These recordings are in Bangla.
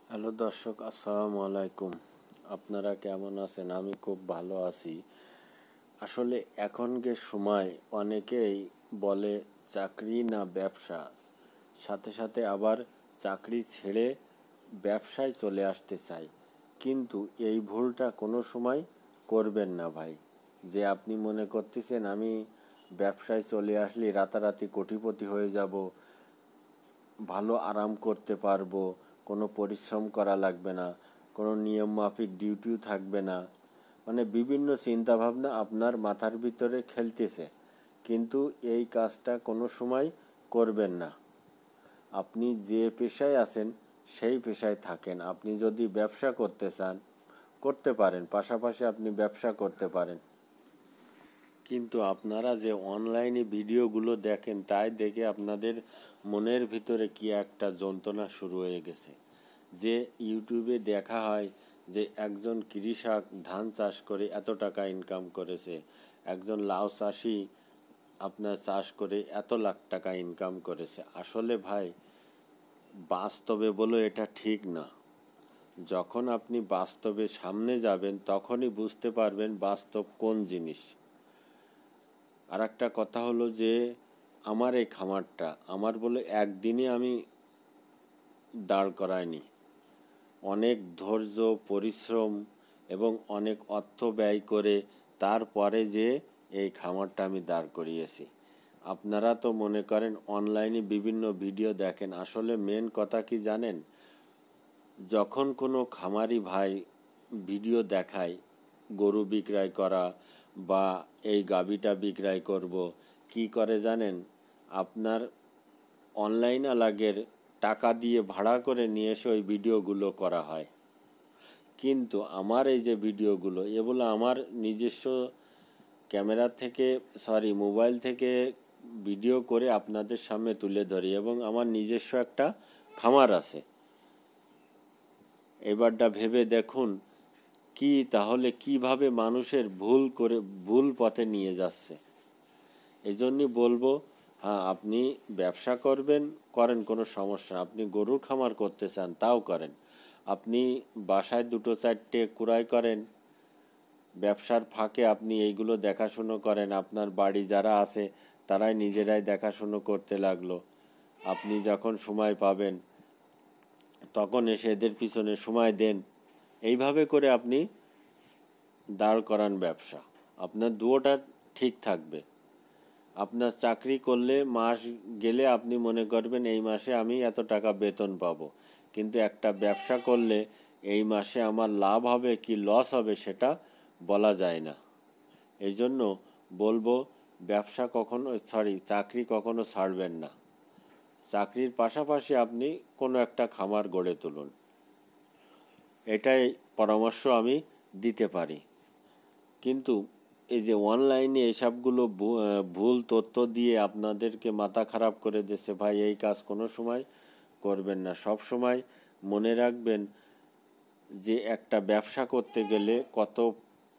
হ্যালো দর্শক, আসসালামু আলাইকুম। আপনারা কেমন আছেন? আমি খুব ভালো আছি। আসলে এখনকার সময় অনেকেই বলে চাকরি না ব্যবসা, সাথে সাথে আবার চাকরি ছেড়ে ব্যবসায় চলে আসতে চায়। কিন্তু এই ভুলটা কোনো সময় করবেন না ভাই। যে আপনি মনে করতেছেন আমি ব্যবসায় চলে আসলে রাতারাতি কোটিপতি হয়ে যাব, ভালো আরাম করতে পারবো, কোনো পরিশ্রম করা লাগবে না, কোনো নিয়মমাফিক ডিউটিও থাকবে না, মানে বিভিন্ন চিন্তাভাবনা আপনার মাথার ভিতরে খেলতেছে। কিন্তু এই কাজটা কোনো সময় করবেন না। আপনি যে পেশায় আছেন সেই পেশায় থাকেন। আপনি যদি ব্যবসা করতে চান করতে পারেন, পাশাপাশি আপনি ব্যবসা করতে পারেন। কিন্তু আপনারা যে অনলাইনে ভিডিওগুলো দেখেন তাই দেখে আপনাদের মনের ভিতরে কি একটা যন্ত্রণা শুরু হয়ে গেছে। যে ইউটিউবে দেখা হয় যে একজন কৃষক ধান চাষ করে এত টাকা ইনকাম করেছে, একজন লাউ চাষি আপনার চাষ করে এত লাখ টাকা ইনকাম করেছে। আসলে ভাই, বাস্তবে বলো এটা ঠিক না। যখন আপনি বাস্তবে সামনে যাবেন তখনই বুঝতে পারবেন বাস্তব কোন জিনিস। আর একটা কথা হলো যে আমার এই খামারটা আমার বলে একদিনে আমি দাঁড় করাইনি। অনেক ধৈর্য, পরিশ্রম এবং অনেক অর্থ ব্যয় করে তারপরে যে এই খামারটা আমি দাঁড় করিয়েছি। আপনারা তো মনে করেন অনলাইনে বিভিন্ন ভিডিও দেখেন, আসলে মেন কথা কি জানেন? যখন কোনো খামারি ভাই ভিডিও দেখায় গরু বিক্রয় করা বা এই গাভীটা বিক্রয় করব, কি করে জানেন? আপনার অনলাইন আলাগের টাকা দিয়ে ভাড়া করে নিয়ে এসে ওই ভিডিওগুলো করা হয়। কিন্তু আমার এই যে ভিডিওগুলো, এগুলো আমার নিজস্ব ক্যামেরা থেকে মোবাইল থেকে ভিডিও করে আপনাদের সামনে তুলে ধরি এবং আমার নিজস্ব একটা খামার আছে। এবারটা ভেবে দেখুন কি তাহলে কিভাবে মানুষের ভুল পথে নিয়ে যাচ্ছে। এই জন্যই বলবো, হ্যাঁ আপনি ব্যবসা করবেন, করেন, কোনো সমস্যা না। আপনি গরুর খামার করতে চান তাও করেন। আপনি বাসায় দুটো চারটে কুড়াই করেন, ব্যবসার ফাঁকে আপনি এইগুলো দেখাশুনো করেন। আপনার বাড়ি যারা আছে তারাই নিজেরাই দেখাশুনো করতে লাগলো। আপনি যখন সময় পাবেন তখন এসে এদের পিছনে সময় দেন। এইভাবে করে আপনি দাঁড় করান ব্যবসা। আপনার দুটোটা ঠিক থাকবে। আপনার চাকরি করলে মাস গেলে আপনি মনে করবেন এই মাসে আমি এত টাকা বেতন পাবো, কিন্তু একটা ব্যবসা করলে এই মাসে আমার লাভ হবে কি লস হবে সেটা বলা যায় না। এই জন্য বলবো ব্যবসা কখনো চাকরি কখনো ছাড়বেন না। চাকরির পাশাপাশি আপনি কোনো একটা খামার গড়ে তুলুন, এটাই পরামর্শ আমি দিতে পারি। কিন্তু এই যে অনলাইনে এসবগুলো ভুল তথ্য দিয়ে আপনাদেরকে মাথা খারাপ করে দিচ্ছে, ভাই এই কাজ কোনো সময় করবেন না। সব সময় মনে রাখবেন যে একটা ব্যবসা করতে গেলে কত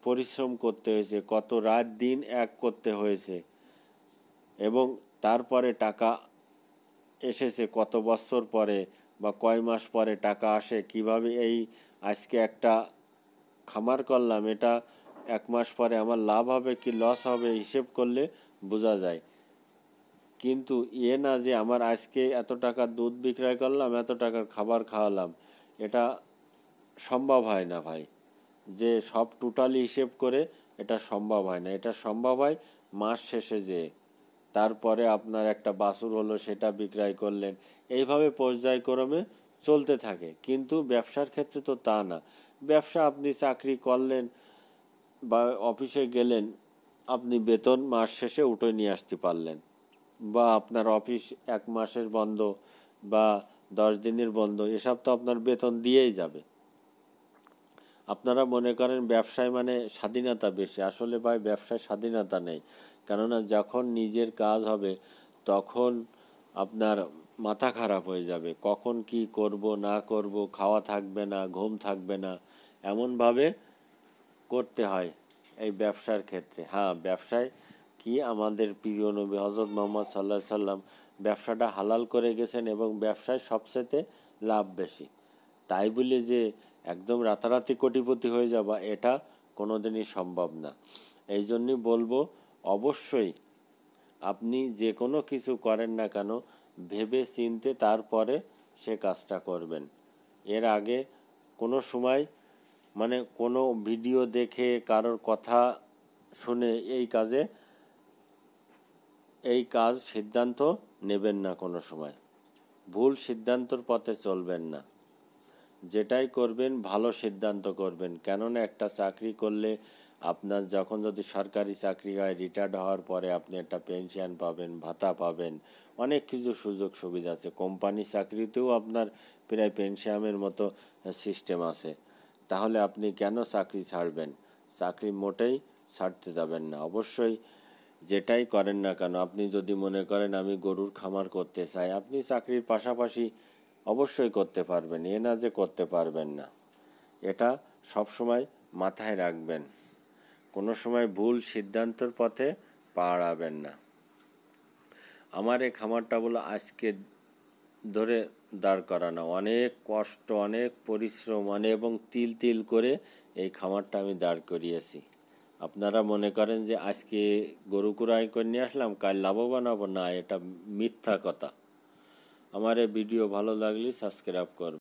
পরিশ্রম করতে হয়েছে, কত রাত দিন এক করতে হয়েছে এবং তারপরে টাকা এসেছে কত বছর পরে বা কয় মাস পরে টাকা আসে। কিভাবে এই আজকে একটা খামার করলাম, এটা এক মাস পরে আমার লাভ হবে কি লস হবে হিসেব করলে বোঝা যায়। কিন্তু না যে আমার আজকে এত টাকার দুধ বিক্রয় করলাম, এত টাকার খাবার খাওয়ালাম, এটা সম্ভব হয় না ভাই। যে সব টোটালি হিসেব করে এটা সম্ভব হয় না। এটা সম্ভব হয় মাস শেষে যে তারপরে আপনার একটা বাছুর হলো সেটা বিক্রয় করলেন। এইভাবে পর্যায়ক্রমে চলতে থাকে। কিন্তু ব্যবসার ক্ষেত্রে তো তা না। ব্যবসা আপনি চাকরি করলেন বা অফিসে গেলেন, আপনি বেতন মাস শেষে উঠে নিয়ে আসতে পারলেন, বা আপনার অফিস এক মাসের বন্ধ বা 10 দিনের বন্ধ, এসব তো আপনার বেতন দিয়েই যাবে। আপনারা মনে করেন ব্যবসায় মানে স্বাধীনতা বেশি, আসলে ভাই ব্যবসায় স্বাধীনতা নেই। কেননা যখন নিজের কাজ হবে তখন আপনার মাথা খারাপ হয়ে যাবে, কখন কি করব না করব, খাওয়া থাকবে না, ঘুম থাকবে না, এমনভাবে করতে হয় এই ব্যবসার ক্ষেত্রে। হ্যাঁ, ব্যবসায় কি আমাদের প্রিয় নবী হজরত মোহাম্মদ সাল্লাল্লাহু আলাইহি সাল্লাম ব্যবসাটা হালাল করে গেছেন এবং ব্যবসায় সবচেয়ে লাভ বেশি। তাই বলে যে একদম রাতারাতি কোটিপতি হয়ে যাবা, এটা কোনোদিনই সম্ভব না। এই জন্যই বলবো, অবশ্যই আপনি যে কোনো কিছু করেন না কেন ভেবে চিনতে তারপরে সে কাজটা করবেন। এর আগে কোনো সময় মানে কোনো ভিডিও দেখে কারোর কথা শুনে এই কাজ সিদ্ধান্ত নেবেন না। কোনো সময় ভুল সিদ্ধান্তর পথে চলবেন না। যেটাই করবেন ভালো সিদ্ধান্ত করবেন। কেননা একটা চাকরি করলে আপনার যখন যদি সরকারি চাকরি হয়, রিটায়ার্ড হওয়ার পরে আপনি একটা পেনশন পাবেন, ভাতা পাবেন, অনেক কিছু সুযোগ সুবিধা আছে। কোম্পানি চাকরিতেও আপনার প্রায় পেনশনের মতো সিস্টেম আছে। তাহলে আপনি কেন চাকরি ছাড়বেন? চাকরি মোটেই ছাড়তে যাবেন না। অবশ্যই যেটাই করেন না কেন, আপনি যদি মনে করেন আমি গরুর খামার করতে চাই, আপনি চাকরির পাশাপাশি অবশ্যই করতে পারবেন, এ না যে করতে পারবেন না। এটা সব সময় মাথায় রাখবেন। কোনো সময় ভুল সিদ্ধান্তর পথে পা আড়াবেন না। আমার এই খামারটা বলে আজকে ধরে দাঁড় করানো, অনেক কষ্ট, অনেক পরিশ্রম এবং তিল তিল করে এই খামারটা আমি দাঁড় করিয়েছি। আপনারা মনে করেন যে আজকে গরু কুরবানি করে নিয়ে আসলাম, কাল লাভবান হব না, এটা মিথ্যা কথা। আমার এই ভিডিও ভালো লাগলে সাবস্ক্রাইব করবেন।